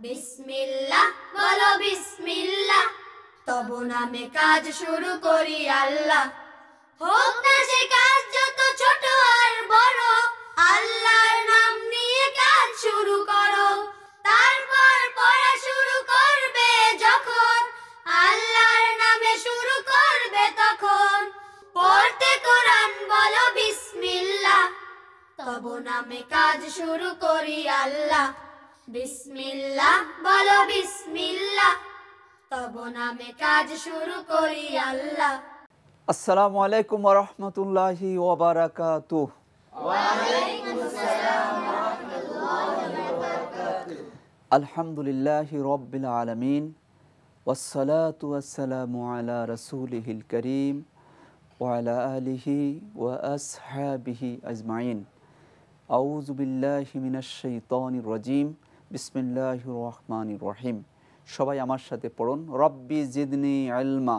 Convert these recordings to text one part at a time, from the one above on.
বিসমিল্লাহ বলো বিসমিল্লাহ, তব নামে কাজ শুরু করি আল্লাহ। হোক না সে কাজ যত ছোট আর বড়, আল্লাহর নাম নিয়ে কাজ শুরু করো। তারপর পড়া শুরু করবে যখন, আল্লাহর নামে শুরু করবে তখন। পড়তে কোরআন বলো বিসমিল্লাহ, তব নামে কাজ শুরু করি আল্লাহ। বিসমিল্লাহ বলো বিসমিল্লাহ, তব নামে কাজ শুরু করি আল্লাহ। আসসালামু আলাইকুম ওয়া রাহমাতুল্লাহি ওয়া বারাকাতুহু। ওয়া আলাইকুম আসসালাম ওয়া রাহমাতুল্লাহি ওয়া বারাকাতুহু। আলহামদুলিল্লাহি রাব্বিল আলামিন ওয়াসসালাতু ওয়াসসালামু আলা রাসূলিহিল কারীম ওয়া আলা আলিহি ওয়া আসহাবিহি আজমাইন। আউযু বিল্লাহি মিনাশ শাইতানির রাজীম। বিসমিল্লাহির রহমানির রহিম। সবাই আমার সাথে পড়ুন, রব্বি জিদনি ইলমা,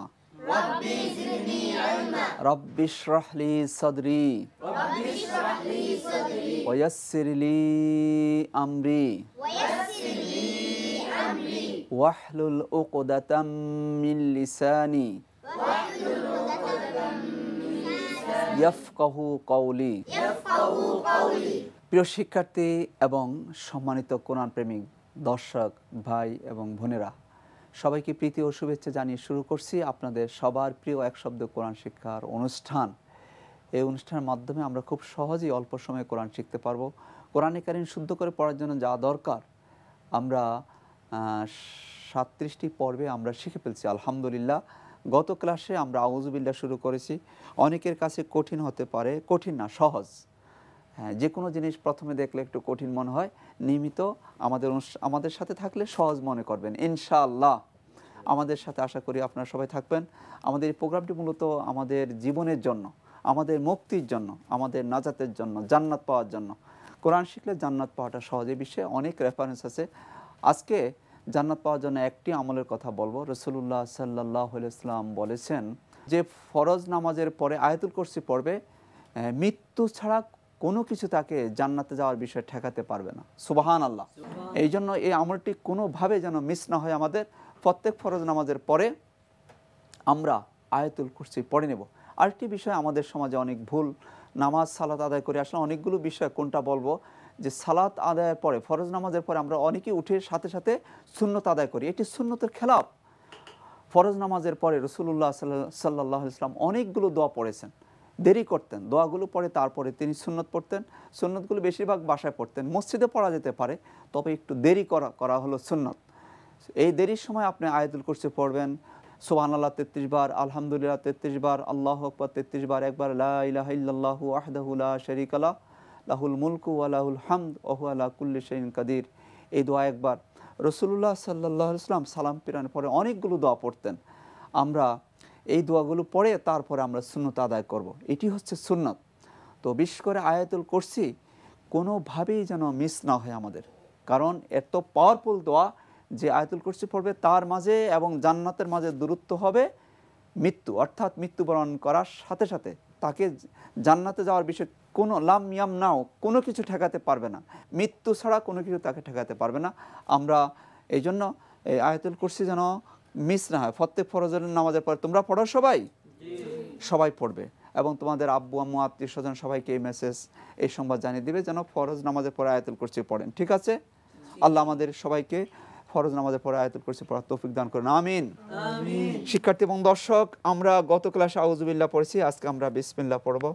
রব্বি জিদনি ইলমা, রব্বি ইশরাহ লি সাদরি, রব্বি ইশরাহ লি সাদরি, ওয়া ইয়াসসির লি আমরি, ওয়া ইয়াসসির লি আমরি, ওয়াহলুল উকদাতাম মিন লিসানি ওয়াহলুল উকদাতাম মিন লিসানি ইয়াফকাহু কওলি। ইয়াফকাহু কওলি। প্রিয় শিক্ষার্থী এবং সম্মানিত কোরআন প্রেমিক দর্শক ভাই এবং বোনেরা, সবাইকে প্রীতি ও শুভেচ্ছা জানিয়ে শুরু করছি আপনাদের সবার প্রিয় এক শব্দ কোরআন শিক্ষার অনুষ্ঠান। এই অনুষ্ঠানের মাধ্যমে আমরা খুব সহজেই অল্প সময়ে কোরআন শিখতে পারবো। কোরআনে কারীম শুদ্ধ করে পড়ার জন্য যা দরকার আমরা 37টি পর্বে আমরা শিখে ফেলছি আলহামদুলিল্লাহ। গত ক্লাসে আমরা আউযুবিল্লাহ শুরু করেছি। অনেকের কাছে কঠিন হতে পারে, কঠিন না, সহজ। হ্যাঁ, যে কোনো জিনিস প্রথমে দেখলে একটু কঠিন মনে হয়, নিয়মিত আমাদের সাথে থাকলে সহজ মনে করবেন ইনশাআল্লাহ। আমাদের সাথে আশা করি আপনারা সবাই থাকবেন। আমাদের এই প্রোগ্রামটি মূলত আমাদের জীবনের জন্য, আমাদের মুক্তির জন্য, আমাদের নাজাতের জন্য, জান্নাত পাওয়ার জন্য। কোরআন শিখলে জান্নাত পাওয়াটা সহজে, বিশ্বে অনেক রেফারেন্স আছে। আজকে জান্নাত পাওয়ার জন্য একটি আমলের কথা বলবো। রাসূলুল্লাহ সাল্লাল্লাহু আলাইহি ওয়াসাল্লাম বলেছেন যে ফরজ নামাজের পরে আয়াতুল কুরসি পড়বে, মৃত্যু ছাড়া কোনো কিছু তাকে জান্নাতে যাওয়ার বিষয়ে ঠেকাতে পারবে না। সুবহানাল্লাহ। এই জন্য এই আমলটি কোনোভাবে যেন মিস না হয়। আমাদের প্রত্যেক ফরজ নামাজের পরে আমরা আয়াতুল কুরসি পড়ে নেব। আরেকটি বিষয়, আমাদের সমাজে অনেক ভুল, নামাজ সালাত আদায় করে আসলে অনেকগুলো বিষয়, কোনটা বলবো, যে সালাত আদায়ের পরে, ফরজ নামাজের পরে আমরা অনেকেই উঠে সাথে সাথে সুন্নত আদায় করি। এটি সুন্নতের খেলাফ। ফরজ নামাজের পরে রাসূলুল্লাহ সাল্লাল্লাহু আলাইহি ওয়াসাল্লাম অনেকগুলো দোয়া পড়েছেন, দেরি করতেন, দোয়াগুলো পড়ে তারপরে তিনি সুন্নত পড়তেন। সুন্নতগুলো বেশিরভাগ বাসায় পড়তেন, মসজিদে পড়া যেতে পারে, তবে একটু দেরি করা হলো সুন্নত। এই দেরির সময় আপনি আয়াতুল কুরসি পড়বেন, সুবহানাল্লাহ 33 বার, আলহামদুলিল্লাহ 33 বার, আল্লাহু আকবার 33 বার, একবার লা ইলাহা ইল্লাল্লাহু ওয়াহদাহু লা শারীকা লাহু লাহুল মুলকু ওয়া লাহুল হামদ ওয়া হুয়া আলা কুল্লি শাইইন কাদির। এই দোয়া একবার। রাসূলুল্লাহ সাল্লাল্লাহু আলাইহি ওয়াসাল্লাম সালাম ফিরানোর পরে অনেকগুলো দোয়া পড়তেন। আমরা এই দোয়াগুলো পড়ে তারপরে আমরা সুন্নত আদায় করব। এটি হচ্ছে সুন্নত। তো বিশেষ করে আয়াতুল কুরসি কোনোভাবেই যেন মিস না হয় আমাদের, কারণ এত পাওয়ারফুল দোয়া যে আয়াতুল কুরসি পড়বে তার মাঝে এবং জান্নাতের মাঝে দূরত্ব হবে মৃত্যু, অর্থাৎ মৃত্যুবরণ করার সাথে সাথে তাকে জান্নাতে যাওয়ার বিষয়ে কোনো লাম ইয়াম নাও, কোনো কিছু ঠেকাতে পারবে না। মৃত্যু ছাড়া কোনো কিছু তাকে ঠেকাতে পারবে না। আমরা এই জন্য এই আয়াতুল কুরসি যেন মিস না হয়। প্রত্যেক ফরজের নামাজের পর তোমরা পড়ো, সবাই পড়বে, এবং তোমাদের আব্বু আম্মু আত্মীয় স্বজন সবাইকে এই মেসেজ, এই সংবাদ জানিয়ে দিবে যেন ফরজ নামাজের পরে আয়াতুল কুরসি পড়েন। ঠিক আছে? আল্লাহ আমাদের সবাইকে ফরজ নামাজের পরে আয়াতুল কুরসি পড়ার তৌফিক দান করুন, আমিন। শিক্ষার্থী এবং দর্শক, আমরা গত ক্লাসে আউযুবিল্লাহ পড়েছি, আজকে আমরা বিসমিল্লাহ পড়ব।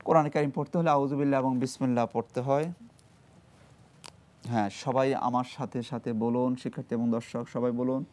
কোরআন কারীম পড়তে হলে আউযুবিল্লাহ এবং বিসমিল্লাহ পড়তে হয়। হ্যাঁ, সবাই আমার সাথে সাথে বলুন, শিক্ষার্থী এবং দর্শক সবাই বলুন।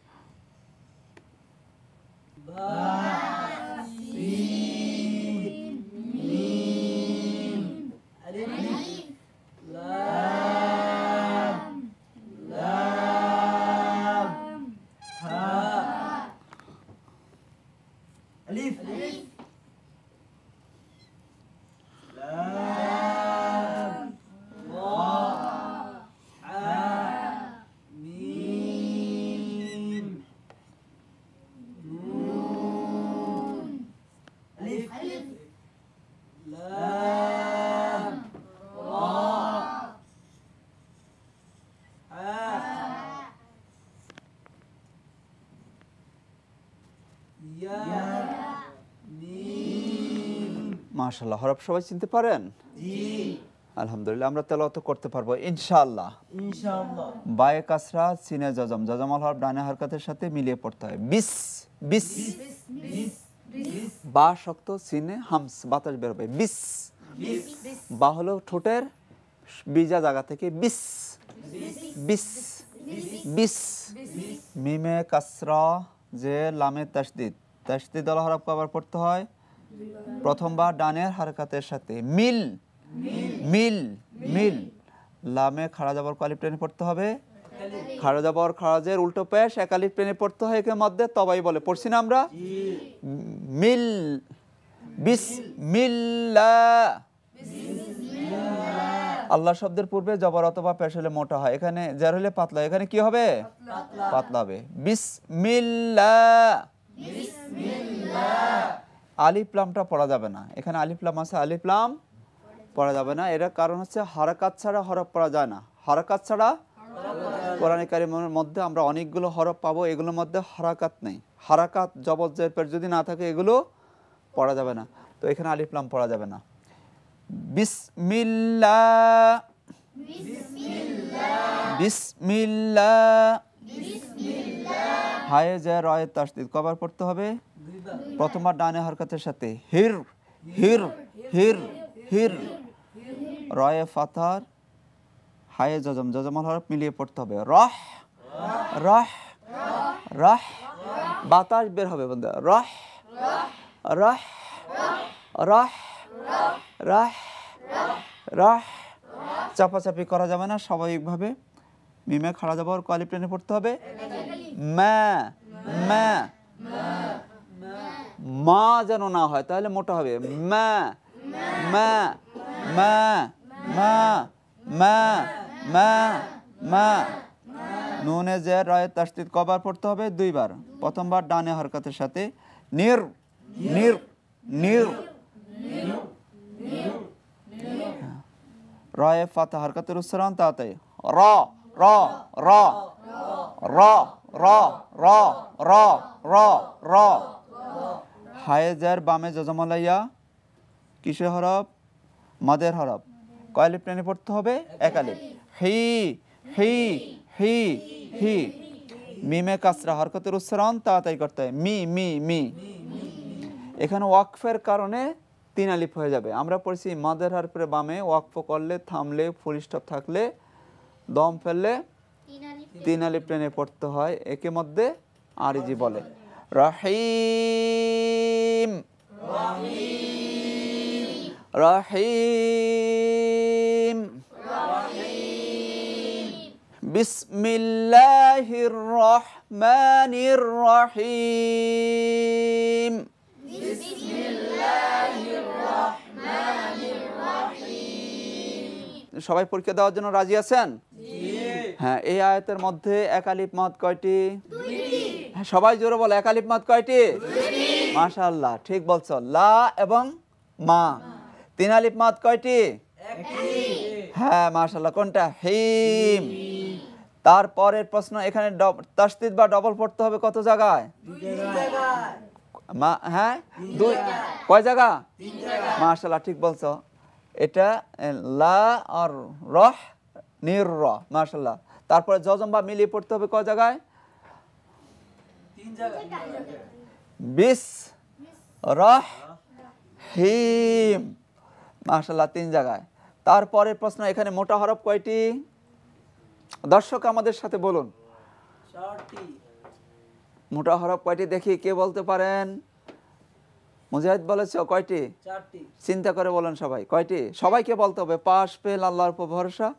মাশাআল্লাহ, হরফ সবাই চিনতে পারেন? আলহামদুলিল্লাহ, আমরা তেলাওয়াত করতে পারবো ইনশাআল্লাহ। বায়ে কাসরা সিনে জজম, জজমাল হরফ ডানে হারকাতের সাথে মিলিয়ে পড়তে হয়। বিস বিস, বা শক্ত, সিনে হামস, বাতাস বের হবে। বিস, বা হলো ঠোঁটের বিজা জায়গা থেকে বিস বিস বিস। মিমে কাসরা যে লামে তাসদিদ, তাসদিদ ওয়ালা হরফ কবার পড়তে হয়? প্রথমবার ডানের হারকাতের সাথে। মিল মিল মিল। লামে খাড়া যাবর আলিফ টেনে পড়তে হবে। খাড়া যাবর খারাজের উল্টো পেশ এক আলিফ টেনে পড়তে হয় এর মধ্যে, তবাই বলে পড়ছি না আমরা? মিল বিসমিল্লাহ। আল্লাহ শব্দের পূর্বে জবর অথবা পেশ হলে মোটা হয়, এখানে জের হলে পাতলা, এখানে কি হবে? পাতলা হবে। বিসমিল্লাহ। আলিফ লামটা পড়া যাবে না, এখানে আলিফ লাম আছে, আলিফ লাম পড়া যাবে না। এর কারণ হচ্ছে হারাকাত ছাড়া হরফ পড়া যায় না। হারাকাত ছাড়া কোরআনে কারিমের মধ্যে আমরা অনেকগুলো হরফ পাবো, এগুলোর মধ্যে হারাকাত নেই। হারাকাত জবর জের পেশ যদি না থাকে এগুলো পড়া যাবে না, তো এখানে আলিফ লাম পড়া যাবে না। বিসমিল্লাহ বিসমিল্লাহ। হায়ে জে রয়ে তাসদিদ কবার পড়তে হবে? প্রথমবার ডানে হারকাতের সাথে। হির হির হির হির। রয়ে ফাতার হায়ে জজম, জজমাল হরফ মিলিয়ে পড়তে হবে। রহ রহ রহ, বাতাস বের হবে বন্ধু। রহ রহ রহ রহ রহ। চাপাচাপি করা যাবে না, স্বাভাবিকভাবে মিমে খাড়া যাবর আলিফ টেনে পড়তে হবে। মা মা, মা যেন না হয়, তাহলে মোটা হবে। মা মা মা মা মা মা মা। নুনে জের রয়ে তাসদিদ কবার পড়তে হবে? দুইবার। প্রথমবার ডানে হরকাতের সাথে। নির নির নির। রয়ে ফাতা হরকাতের উচ্চারণ তাড়াতাড়ি। র র র র র র র র র। হায়ে জের বামে জজমালাইয়া কিসের হরফ? মাদের হরফ। কয় আলিফ টেনে পড়তে হবে? এক আলিফ। হি হি হি হি। মিমে কাসরা হরকতের উচ্চারণ তাড়াতাড়ি করতে হয়। Me me me. এখানে ওয়াকফের কারণে তিন আলিফ হয়ে যাবে। আমরা পড়ছি মাদের হরফের বামে ওয়াকফ করলে, থামলে, ফুল স্টপ থাকলে, দম ফেললে তিন আলিফ টেনে পড়তে হয়। একে মধ্যে আরিজি বলে। রহিম রহিম। বিসমিল্লাহির রহমানির রহিম। সবাই পরীক্ষা দেওয়ার জন্য রাজি আছেন? হ্যাঁ। এই আয়াতের মধ্যে এক আলিফ মাদ কয়টি? হ্যাঁ, সবাই জোরে বলো, এক আলিফ মাদ কয়টি? মাশাআল্লাহ, ঠিক বলছো। লা এবং মা। তিন আলিফ মাদ কয়টি? হ্যাঁ মাশাআল্লাহ। কোনটা? হিম। তারপরের প্রশ্ন, এখানে তাসদিদ বা ডবল পড়তে হবে কত জায়গায়? হ্যাঁ, দুই। কয় জায়গা? মাশাআল্লাহ, ঠিক বলছো। এটা লা আর রহ নির র। মাশাআল্লাহ। তারপরে জজম বা মিলিয়ে পড়তে হবে কয় জায়গায়? বিস রহ হিম। মাশাআল্লাহ, তিন জায়গায়। তারপরের প্রশ্ন, এখানে মোটা হরফ কয়টি? দর্শক আমাদের সাথে বলুন, মোটা হরফ কয়টি দেখি, কে বলতে পারেন? মুজাহিদ বলেছ কয়টি? চিন্তা করে বলেন সবাই, কয়টি? সবাইকে বলতে হবে। পাশ ফেল, আল্লাহর উপর ভরসা।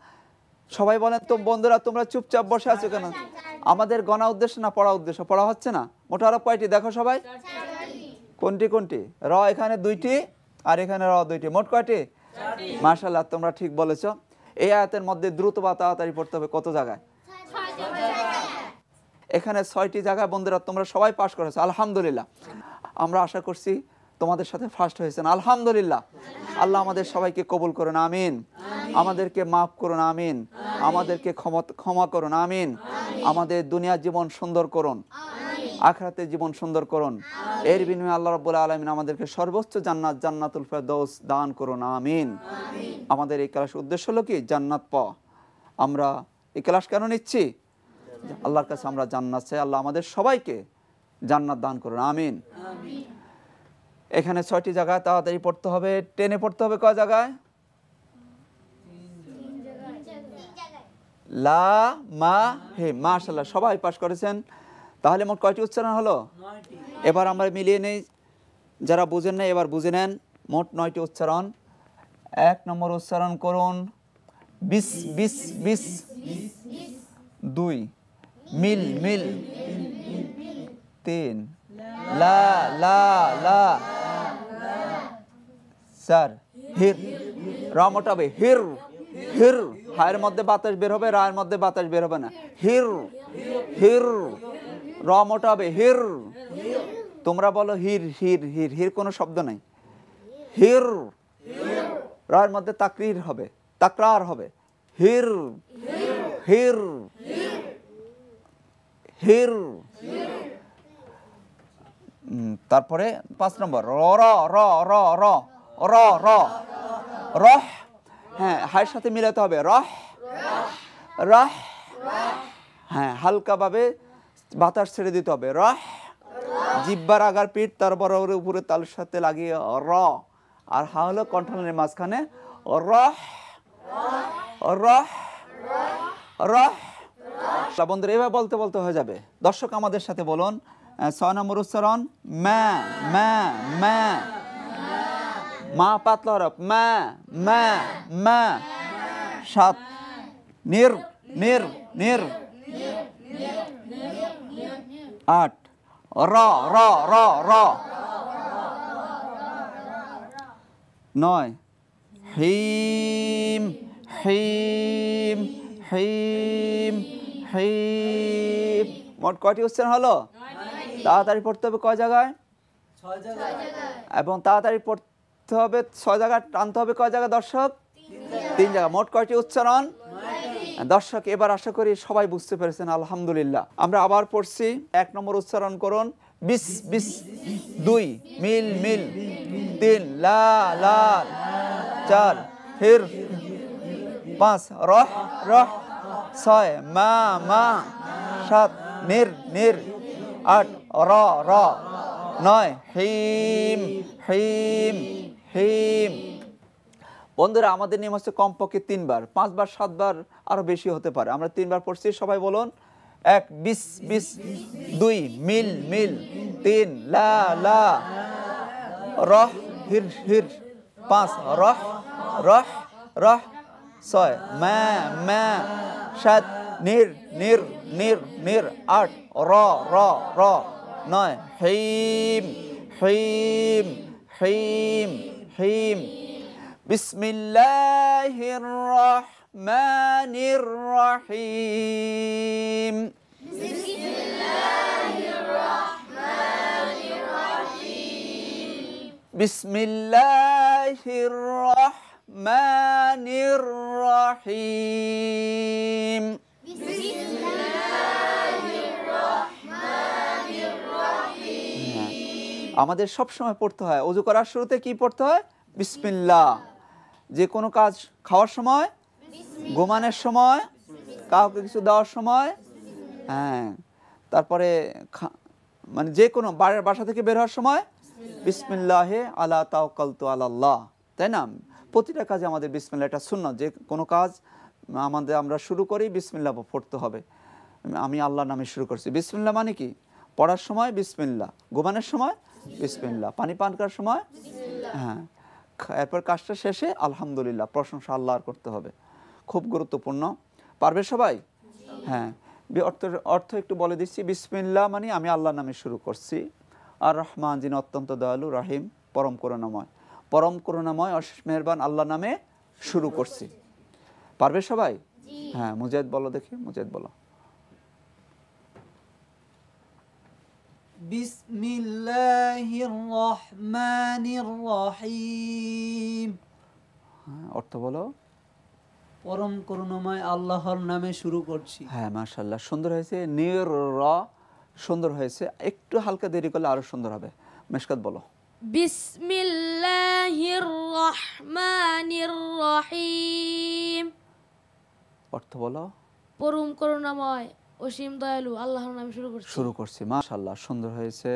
সবাই বলেন তো। বন্ধুরা তোমরা চুপচাপ বসে আছো কেন? আমাদের গণা উদ্দেশ্য না পড়া উদ্দেশ্য? পড়া হচ্ছে না। মোটা হরফ কয়টি দেখো সবাই? কোনটি কোনটি? র এখানে দুইটি আর এখানে র দুইটি, মোট কয়টি? মাশাআল্লাহ, তোমরা ঠিক বলেছো। এই আয়াতের মধ্যে দ্রুত বা তাড়াতাড়ি পড়তে হবে কত জায়গায়? এখানে 6টি জায়গায়। বন্ধুরা তোমরা সবাই পাস করেছো, আলহামদুলিল্লাহ। আমরা আশা করছি তোমাদের সাথে ফার্স্ট হয়েছেন, আলহামদুলিল্লাহ। আল্লাহ আমাদের সবাইকে কবুল করুন, আমিন। আমাদেরকে মাফ করুন, আমিন। আমাদেরকে ক্ষমা করুন, আমিন। আমাদের দুনিয়ার জীবন সুন্দর করুন, আখিরাতে জীবন সুন্দর করুন। এর বিনিময়ে আল্লাহ রাব্বুল আলামিন আমাদেরকে সর্বোচ্চ জান্নাত জান্নাতুল ফেরদৌস দান করুন, আমিন। আমাদের এই ক্লাসের উদ্দেশ্য হলো কি? জান্নাত পাওয়া। আমরা এই ক্লাস কেন নিচ্ছি? আল্লাহর কাছে আমরা জান্নাত চাই। আল্লাহ আমাদের সবাইকে জান্নাত দান করুন, আমিন। এখানে 6টি জায়গায় তাড়াতাড়ি পড়তে হবে। টেনে পড়তে হবে কয় জায়গায়? লা মা হে, মাশাআল্লাহ, সবাই পাস করেছেন। তাহলে মোট কয়টি উচ্চারণ হলো? 9টি। এবার আমরা মিলিয়ে নেই, যারা বুঝেন না এবার বুঝে নেন। মোট 9টি উচ্চারণ। 1 নম্বর উচ্চারণ করুন বিস বিস বিস। 2 মিল মিল। 3 লা লা লা। 4 হির। রা মোটাবে হির হির। হায়ের মধ্যে বাতাস বের হবে, রায়ের মধ্যে বাতাস বের হবে না। হির হির। রা মোটাবে হির। তোমরা বলো হির হির হির। হির কোনো শব্দ নাই। হির। রায়ের মধ্যে তাকরির হবে, তাকরার হবে। হির হির হির। তারপরে 5 নম্বর র র র র র র র রহ। হ্যাঁ, হায়ের সাথে মিলাতে হবে, রহ রহ। হ্যাঁ, হালকাভাবে বাতাস ছেড়ে দিতে হবে, রহ। জিহ্বার আগার পিঠ তার বরাবর উপরে তালুর সাথে লাগিয়ে র। আর হা হলো কণ্ঠনালীর মাঝখানে, রহ রহ রহ। বন্ধুরা, এভাবে বলতে বলতে হয়ে যাবে। দর্শক আমাদের সাথে বলুন 6 নম্বর উচ্চারণ মা মা মা। মা পাতলা হরফ, মা মা মা। 7 নির নির নির। 8 র র র র। 9 হিম হিম হিম হিম। মোট কয়টি উচ্চারণ হলো? তাড়াতাড়ি পড়তে হবে কয় জায়গায়? 6 জায়গায়। এবং তাড়াতাড়ি পড়তে হবে 6 জায়গায়, টানতে হবে কয় জায়গায় দর্শক? 3 জায়গায়। মোট কয়টি উচ্চারণ? দর্শক এবার আশা করি সবাই বুঝতে পেরেছেন, আলহামদুলিল্লাহ। আমরা আবার পড়ছি। 1 নম্বর উচ্চারণ করুন বিস বিস। 2 মিল মিল। 3 লা লা। 4 হির। 5 রহ রহ। 6 মা মা। 7 নির নির। 8 র র। 9 হিম হিম হিম। বন্ধুরা, আমাদের নিয়ম হচ্ছে কমপক্ষে 3 বার, 5 বার 7 বার আরো বেশি হতে পারে। আমরা 3 বার পড়ছি, সবাই বলুন। 1 বিস বিস। 2 মিল মিল। 3 লা লা। রহ হির হির। 5 রহ রহ রহ। 6 মা মা। 7 নির নির নির নির। 8 র র র। 9 হিম হিম হিম হিম। বিসমিল্লাহির রহমানির রহিম। বিসমিল্লাহির রহমানির রহিম। বিসমিল্লাহির রহমানির রহিম। আমাদের সব সময় পড়তে হয়, ওযু করার শুরুতে কি পড়তে হয়? বিসমিল্লাহ। যে কোনো কাজ, খাওয়ার সময়, ঘুমানোর সময়, কাউকে কিছু দেওয়ার সময়, হ্যাঁ, তারপরে মানে যে কোনো বাসা থেকে বের হওয়ার সময় বিসমিল্লাহে আলা তাওয়াক্কালতু আলাল্লাহ, তাই না? প্রতিটা কাজে আমাদের বিসমিল্লাহ, এটা সুন্নাত। যে কোনো কাজ আমরা শুরু করি বিসমিল্লাহ পড়তে হবে। আমি আল্লাহর নামে শুরু করছি। বিসমিল্লাহ মানে কি? পড়ার সময় বিসমিল্লাহ, ঘুমানোর সময় বিসমিল্লাহ, পানি পান করার সময়, হ্যাঁ, এরপর কাজটা শেষে আলহামদুলিল্লাহ, প্রশংসা আল্লাহর করতে হবে। খুব গুরুত্বপূর্ণ। পারবে সবাই? হ্যাঁ, অর্থ একটু বলে দিচ্ছি। বিসমিল্লাহ মানে আমি আল্লাহর নামে শুরু করছি। আর রহমান, যিনি অত্যন্ত দয়ালু, রাহিম, পরম করুণাময়। পরম করুণাময় অশেষ মেহেরবান আল্লাহর নামে শুরু করছি। পারবে সবাই? হ্যাঁ, মুজাহিদ বলো দেখি, মুজাহিদ বলো। বিসমিল্লাহির রহমানির রহিম। অর্থ বলো। পরম করুণাময় আল্লাহর নামে শুরু করছি। হ্যাঁ, মাশাআল্লাহ, সুন্দর হয়েছে। নির র সুন্দর হয়েছে, একটু হালকা দেরি করলে আরো সুন্দর হবে। মেশকাত বলো। বিসমিল্লাহির রহমানির রহিম। অর্থ বলো। পরম করুণাময় অসীম দয়ালু আল্লাহর নামে শুরু করছি। মাশাআল্লাহ, সুন্দর হয়েছে।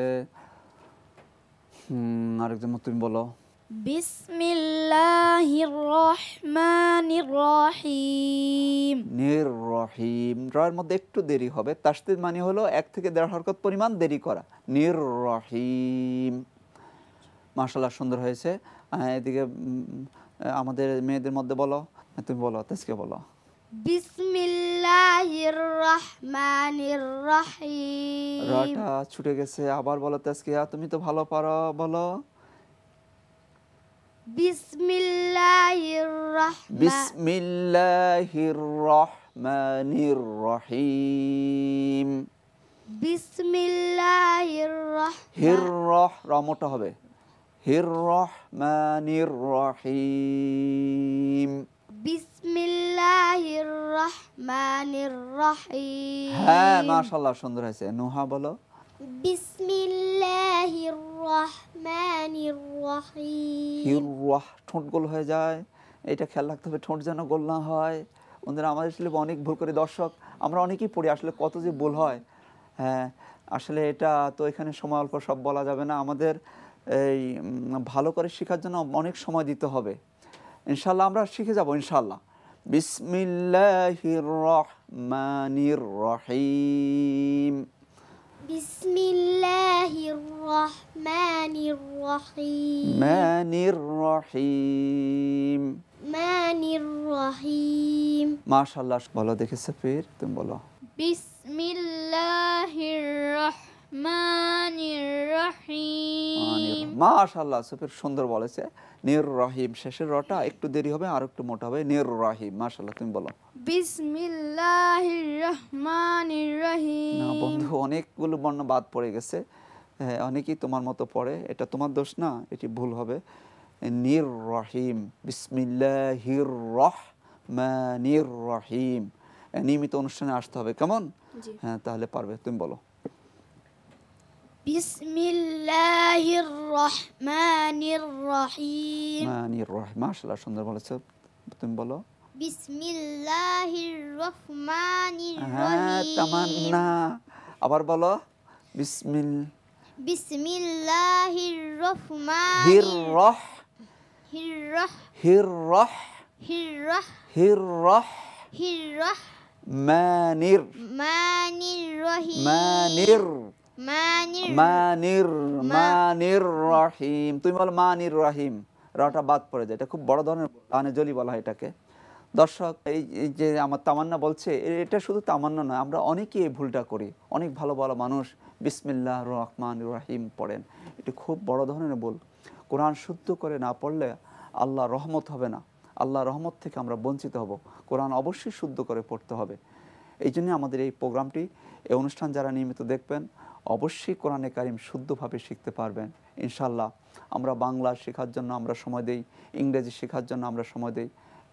আরেকজন তুমি বলো। বিসমিল্লাহির রহমানির রহিম। নির রহিম, রয়ের মধ্যে একটু দেরি হবে। তাসদীদ মানে হলো 1 থেকে 1.5 হরকত পরিমাণ দেরি করা। নির রহিম, মাশাআল্লাহ সুন্দর হয়েছে। এদিকে আমাদের মেয়েদের মধ্যে বলো, তুমি বলো, তেজকে বলো। বিসমিল্লাহির রহমানির রহিম। রাটা ছুটে গেছে, আবার বলো তেজকিয়া, তুমি তো ভালো পারো, বলো। বিসমিল্লাহির রহমানির রহিম। বিসমিল্লাহির হির রহ, রমটা হবে। হির রহমানির রহিম। বিসমিল্লাহির রহমানির রহিম। হ্যাঁ, মাশাআল্লাহ সুন্দর হয়েছে। নুহা বলো। বিসমিল্লাহির রহমানির রহিম। হির রহ, ঠোঁট গোল হয়ে যায়, এটা খেয়াল রাখতে হবে, ঠোঁট যেন গোল না হয়। ওদের আমাদের আসলে অনেক ভুল করে দর্শক, আমরা অনেকেই পড়ি, আসলে কত যে ভুল হয়। হ্যাঁ, আসলে এটা তো এখানে সময় অল্প সব বলা যাবে না। আমাদের এই ভালো করে শেখার জন্য অনেক সময় দিতে হবে। ইনশাআল্লাহ আমরা শিখে যাব ইনশাআল্লাহ। বিসমিল্লাহির রহমানির রহিম। বিসমিল্লাহির রহমানির রহিম। মানির রহিম। মানির রহিম। মাশাআল্লাহ, বলো দেখে সাফির, তুমি বলো। বিসমিল্লাহির রহমানির রহিম। মাশাআল্লাহ, সাফির সুন্দর বলেছে। নির রহিম, শেষের রটা একটু দেরি হবে, আর একটু মোটা হবে। নির রহিম, মাশাআল্লাহ, তুমি বলো। বিসমিল্লাহির রহমানির রহিম। না বন্ধু, অনেকগুলো বর্ণ বাদ পড়ে গেছে। অনেকেই তোমার মতো পড়ে, এটা তোমার দোষ না, এটি ভুল হবে। নির রহিম, বিসমিল্লাহির রহমানির রহিম। নিয়মিত অনুষ্ঠানে আসতে হবে, কেমন? হ্যাঁ, তাহলে পারবে। তুমি বলো। বিসমিল্লাহির রহমানির রহিম। মানির রহিম, মাশাআল্লাহ সুন্দর বলেছো। তুমি বলো। বিসমিল্লাহির রহমানির হ্যাঁ, রহিম। তামান্না, আবার বলো। বিসমিল্লাহির হির রহমানির রহ, হির রহ হির রহ, হির রহ হির রহ, হির রহ মানির মানির রহিম। মানির মানির মানির মানির রহিম। তুমি বলো মানির রহিম, রটা বাদ পড়ে যায়। এটা খুব বড় ধরনের কানে জলি বলা হয় এটাকে। দর্শক, এই যে আমার তামান্না বলছে, এটা শুধু তামান্না নয়, আমরা অনেকেই এই ভুলটা করি। অনেক ভালো ভালো মানুষ বিসমিল্লাহ রহমান রহিম পড়েন, এটি খুব বড় ধরনের ভুল। কোরআন শুদ্ধ করে না পড়লে আল্লাহ রহমত হবে না, আল্লাহ রহমত থেকে আমরা বঞ্চিত হব। কোরআন অবশ্যই শুদ্ধ করে পড়তে হবে। এই জন্য আমাদের এই প্রোগ্রামটি, এই অনুষ্ঠান যারা নিয়মিত দেখবেন, অবশ্যই কোরআনে কারিম শুদ্ধভাবে শিখতে পারবেন ইনশাল্লাহ। আমরা বাংলা শেখার জন্য আমরা সময় দেই, ইংরেজি শেখার জন্য আমরা সময় দেই,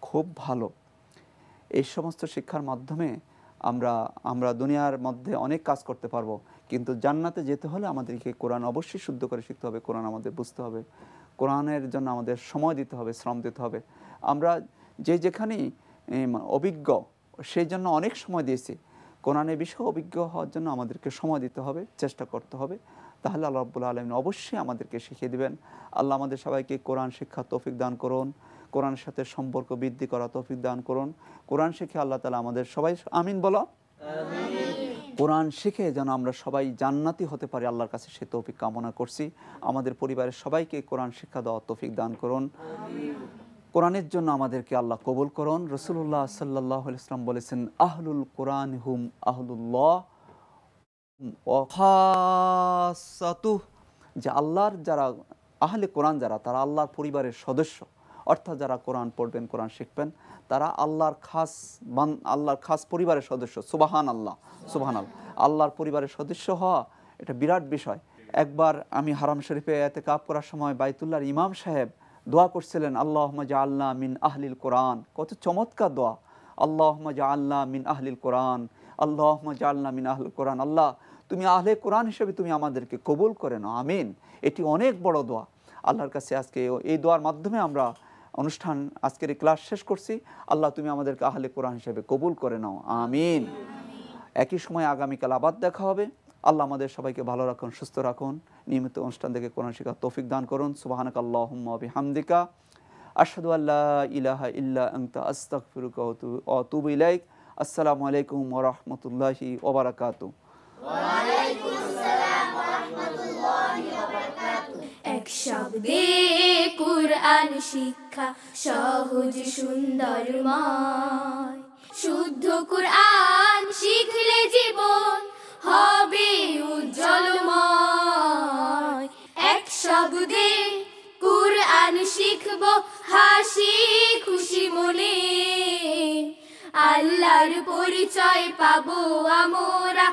খুব ভালো। এই সমস্ত শিক্ষার মাধ্যমে আমরা দুনিয়ার মধ্যে অনেক কাজ করতে পারবো, কিন্তু জান্নাতে যেতে হলে আমাদেরকে কোরআন অবশ্যই শুদ্ধ করে শিখতে হবে, কোরআন আমাদের বুঝতে হবে, কোরআনের জন্য আমাদের সময় দিতে হবে, শ্রম দিতে হবে। আমরা যেখানেই অভিজ্ঞ, সেই জন্য অনেক সময় দিয়েছি। কোরআনের বিষয়ে অভিজ্ঞ হওয়ার জন্য আমাদেরকে সময় দিতে হবে, চেষ্টা করতে হবে। তাহলে আল্লাহ রাব্বুল আলামিন অবশ্যই আমাদেরকে শিখিয়ে দিবেন। আল্লাহ আমাদের সবাইকে কোরআন শিক্ষার তৌফিক দান করুন, কোরআনের সাথে সম্পর্ক বৃদ্ধি করা তৌফিক দান করুন। কোরআন শিখে আল্লাহ তাআলা আমাদের সবাই, আমিন বলো। কোরআন শিখে যেন আমরা সবাই জান্নাতি হতে পারি, আল্লাহর কাছে সে তৌফিক কামনা করছি। আমাদের পরিবারের সবাইকে কোরআন শিক্ষা দেওয়ার তৌফিক দান করুন। কোরআনের জন্য আমাদেরকে আল্লাহ কবুল করুন। রাসূলুল্লাহ সাল্লাল্লাহু আলাইহি ওয়াসাল্লাম বলেছেন, আহলুল কোরআন হুম আহলুল্লাহ ওয়া খাসাতুহ, যে আল্লাহর যারা আহলে কোরআন যারা, তারা আল্লাহর পরিবারের সদস্য। অর্থাৎ যারা কোরআন পড়বেন, কোরআন শিখবেন, তারা আল্লাহর খাস পরিবারের সদস্য। সুবহানাল্লাহ, সুবহানাল্লাহ। আল্লাহর পরিবারের সদস্য হওয়া এটা বিরাট বিষয়। একবার আমি হারাম শরীফে ইতিকাফ করার সময় বাইতুল্লাহর ইমাম সাহেব দোয়া করছিলেন, আল্লাহুম্মা জাআলনা মিন আহলিল কোরআন। কত চমৎকার দোয়া, আল্লাহুম্মা জাআলনা মিন আহলিল কোরআন, আল্লাহুম্মা জাআলনা মিন আহলিল কোরআন। আল্লাহ তুমি আহলে কোরআন হিসেবে তুমি আমাদেরকে কবুল করে নাও, আমিন। এটি অনেক বড় দোয়া। আল্লাহর কাছে আজকে এই দোয়ার মাধ্যমে আমরা অনুষ্ঠান আজকের এই ক্লাস শেষ করছি। আল্লাহ তুমি আমাদেরকে আহলে কোরআন হিসেবে কবুল করে নাও, আমিন। একই সময় আগামীকাল আবার দেখা হবে। আল্লাহ আমাদের সবাইকে ভালো রাখুন, সুস্থ রাখুন, নিয়মিত অনুষ্ঠান থেকে কোরআন শেখার তৌফিক দান করুন। সুবহানাকাল্লাহুম্মা ওয়া বিহামদিকা আশহাদু আল্লা ইলাহা ইল্লা আনতা আস্তাগফিরুকা ওয়া আতুবু ইলাইক। আসসালামু আলাইকুম ওয়া রাহমাতুল্লাহি ওয়া বারাকাতুহু। এক শব্দে কুরআন শিক্ষা সহজ সুন্দরময়, শুদ্ধ কুরআন শিখলে জীবন হবে উজ্জ্বলময়। এক শব্দে কুরআন শিখবো হাসি খুশি মনে, আল্লাহর পরিচয় পাবো আমরা